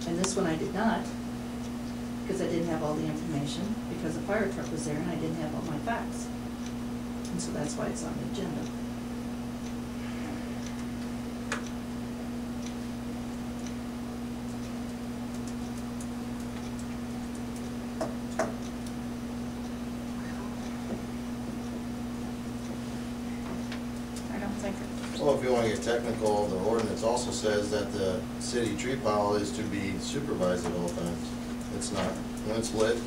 And this one I did not, because I didn't have all the information, because the fire truck was there and I didn't have all my facts. And so that's why it's on the agenda. Well, if you want to get technical, the ordinance also says that the city tree pile is to be supervised at all times. It's not. When it's lit,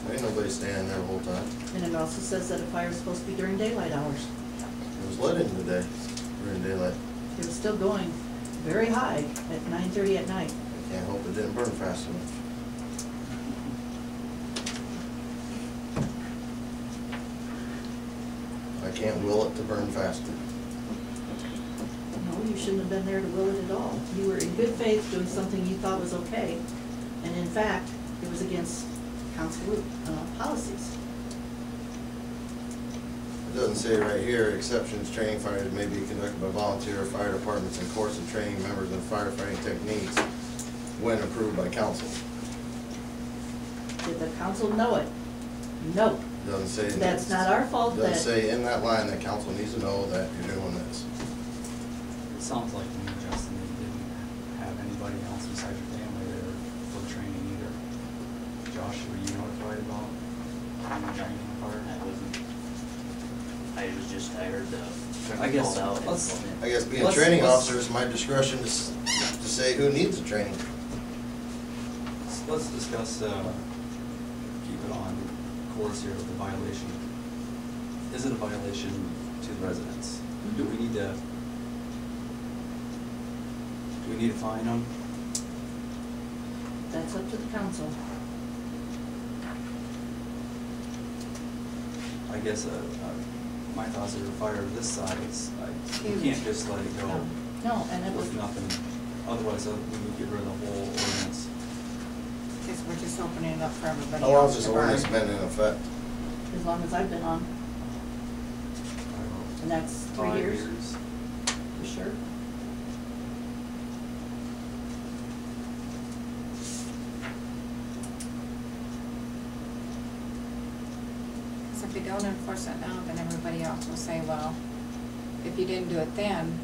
there ain't nobody standing there the whole time. And it also says that a fire is supposed to be during daylight hours. It was lit in the day, during daylight. It was still going very high at 9:30 at night. I can't hope it didn't burn fast enough. I can't will it to burn faster. No, you shouldn't have been there to will it at all. You were in good faith doing something you thought was okay. And in fact, it was against council policies. It doesn't say right here, exceptions, training fires may be conducted by volunteer fire departments and course and training members in firefighting techniques when approved by council. Did the council know it? No. Doesn't say. That's not our fault. Doesn't say in that line that council needs to know that you're doing this. It sounds like to me, Justin, that you didn't have anybody else besides your family there for training either. Josh, were you notified about training fire? I was just tired of I guess called out. I guess being a training officer is my discretion to say who needs the training. Let's discuss, keep it on course here with the violation. Is it a violation to the residents? Mm-hmm. Do we need to fine them? That's up to the council. I guess my thoughts are fire this side, you can't just let it go. No, and it was With nothing, otherwise we would get rid of the whole ordinance. Because we're just opening it up for everybody How long else has to this ordinance burn. been in effect? as long as I've been on, I don't know, and that's 3 5 years, for sure. So if you don't enforce it now, then everybody else will say, well, if you didn't do it then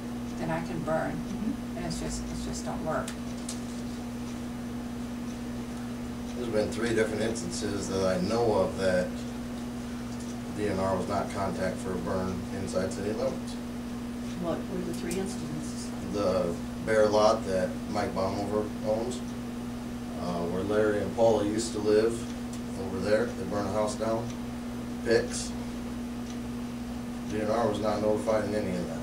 I can burn. Mm-hmm. And it just don't work. There's been 3 different instances that I know of that DNR was not contact for a burn inside city limits. What were the 3 instances? The bare lot that Mike Baumover owns, where Larry and Paula used to live over there. They burned a house down. Picks. DNR was not notified in any of that.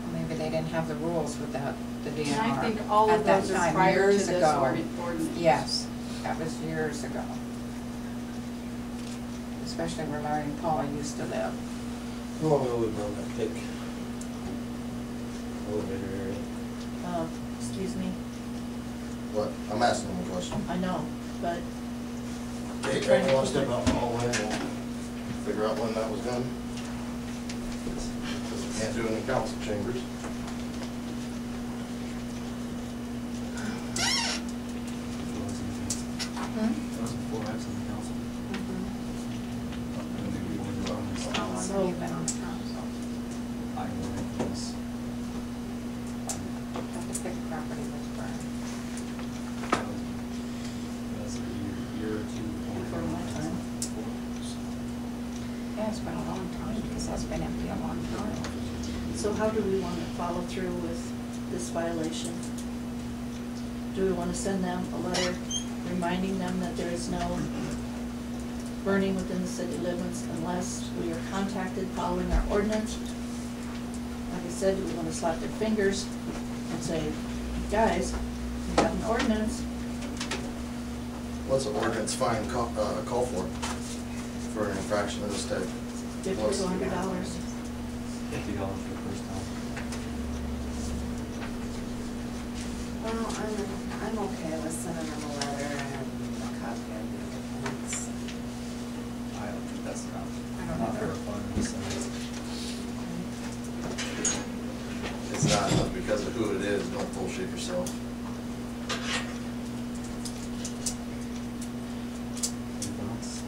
Or maybe they didn't have the rules with that, the DNR. And I think all of at that those are time, prior to years this ago. ordinance. Yes, that was years ago. Especially where Larry and Paula used to live. How long ago we burned that pick? Elevator area. Excuse me, What? I'm asking them a question. I know, but Okay, Trying to want to keep step it- out in the hallway and we'll figure out when that was done. Because we can't do it in council chambers. That was before I was in the council. And maybe we were on this. How long So- have you been on the council? I was, That the big property was burned. that's a year or two. Before my time. Yeah, it's been a long time, because that's been empty a long time. so how do we want to follow through with this violation? Do we want to send them a letter reminding them that there is no burning within the city limits unless we are contacted following our ordinance? Like I said, do we want to slap their fingers and say, guys, we got an ordinance? What's the ordinance fine call for an infraction of this type? $50 to $100. $50 for the first time. Well, I'm okay with sending them a letter and a copy of the ordinance. I don't think that's enough. I don't Not know. for a fund, so It's not enough because of who it is, don't bullshit yourself. Anything else?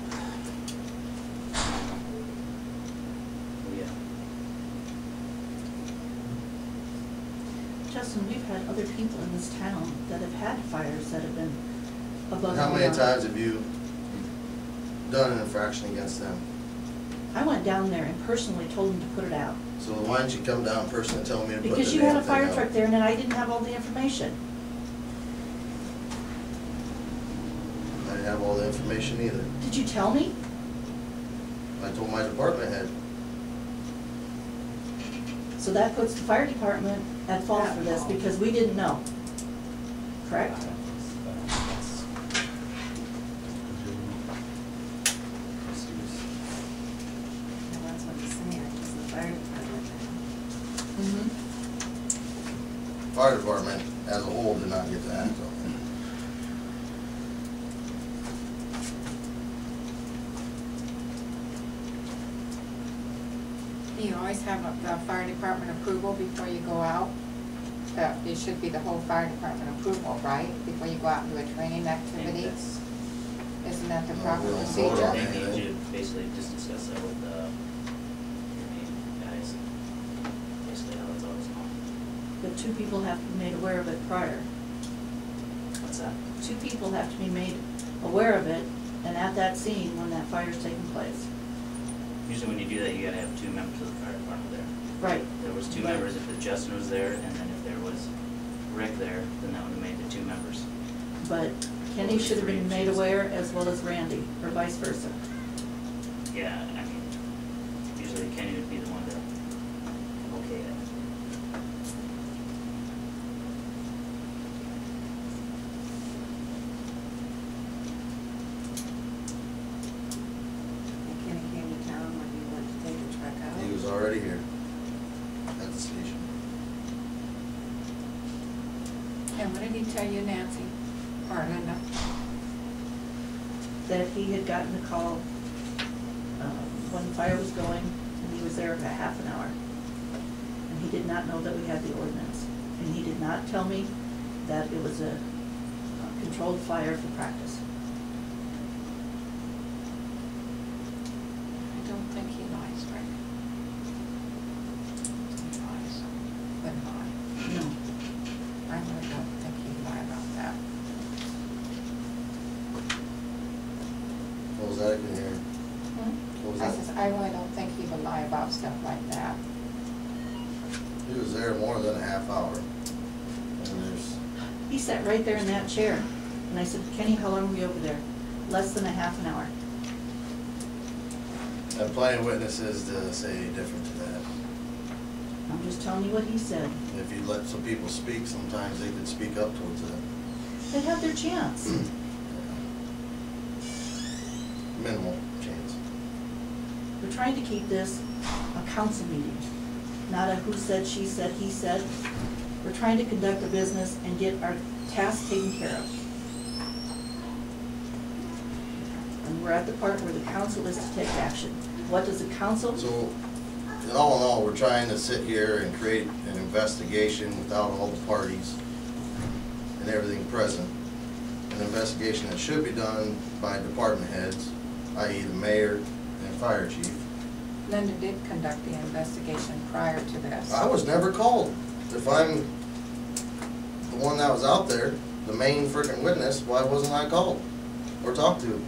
Yeah. Justin, we've had other people in this town that have had fires that have been above and How many beyond. times have you done an infraction against them? I went down there and personally told them to put it out. So why didn't you come down personally and tell me to put the Because you had a damn thing fire out? truck there and then I didn't have all the information. I didn't have all the information either. Did you tell me? I told my department head. So that puts the fire department at fault for this because we didn't know. Correct? And that's what he's saying, because the fire department now. Mm-hmm. Fire department as a whole did not get to act on it. You always have the fire department approval before you go out. That it should be the whole fire department approval, right? Before you go out and do a training I think activity. that's, Isn't that the No, proper we don't vote procedure? on I it. think you should basically just discuss that with, your main guys. Basically how it's always gone. But two people have to be made aware of it prior. What's that? Two people have to be made aware of it and at that scene when that fire is taking place. Usually when you do that, you gotta have 2 members of the fire department there. Right. There was 2 Right. members if Justin was there, and then if there was Rick there, then that would have made the 2 members. But Kenny should have been made aware as well as Randy, or vice versa. Yeah, I mean, usually Kenny would be the one to okay it. And Kenny came to town when you went to take the truck out. He was already here at the station. And what did he tell you, Nancy? Or Linda? That he had gotten a call when the fire was going, and he was there for half an hour. And he did not know that we had the ordinance. And he did not tell me that it was a controlled fire for practice. I don't think he lies, Rick. He lies. Wouldn't lie. No. I really don't think he'd lie about that. What was that I couldn't hear? What was I that? says, I really don't think he would lie about stuff like that. He was there more than a half hour. And there's, He sat right there in that chair. And I said, Kenny, how long were you over there? Less than a half an hour. and plenty of witnesses to say different to that. I'm just telling you what he said. If you let some people speak, sometimes they could speak up towards that. They had their chance. Minimal chance. We're trying to keep this a council meeting, not a who said, she said, he said. We're trying to conduct a business and get our tasks taken care of. And we're at the part where the council is to take action. What does the council? So, in all, we're trying to sit here and create an investigation without all the parties and everything present. An investigation that should be done by department heads, i.e. the mayor and fire chief. Linda did conduct the investigation prior to this. I was never called. If I'm the one that was out there, the main frickin' witness, why wasn't I called or talked to?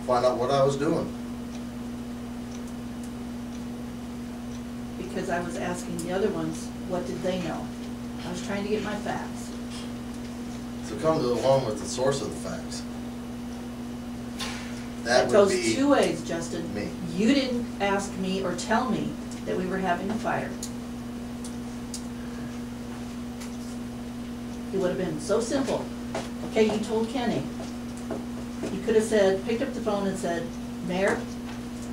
Find out what I was doing. Because I was asking the other ones, what did they know? I was trying to get my facts. So come to along with the source of the facts. That would goes be two ways, Justin. me. You didn't ask me or tell me that we were having a fire. It would have been so simple. Okay, you told Kenny. You could have said, picked up the phone and said, Mayor,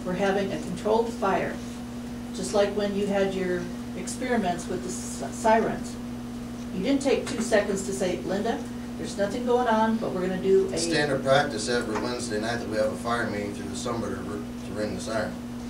we're having a controlled fire. Just like when you had your experiments with the sirens. You didn't take 2 seconds to say, Linda, there's nothing going on, but we're gonna do a. Standard practice every Wednesday night that we have a fire meeting through the summer to ring the siren.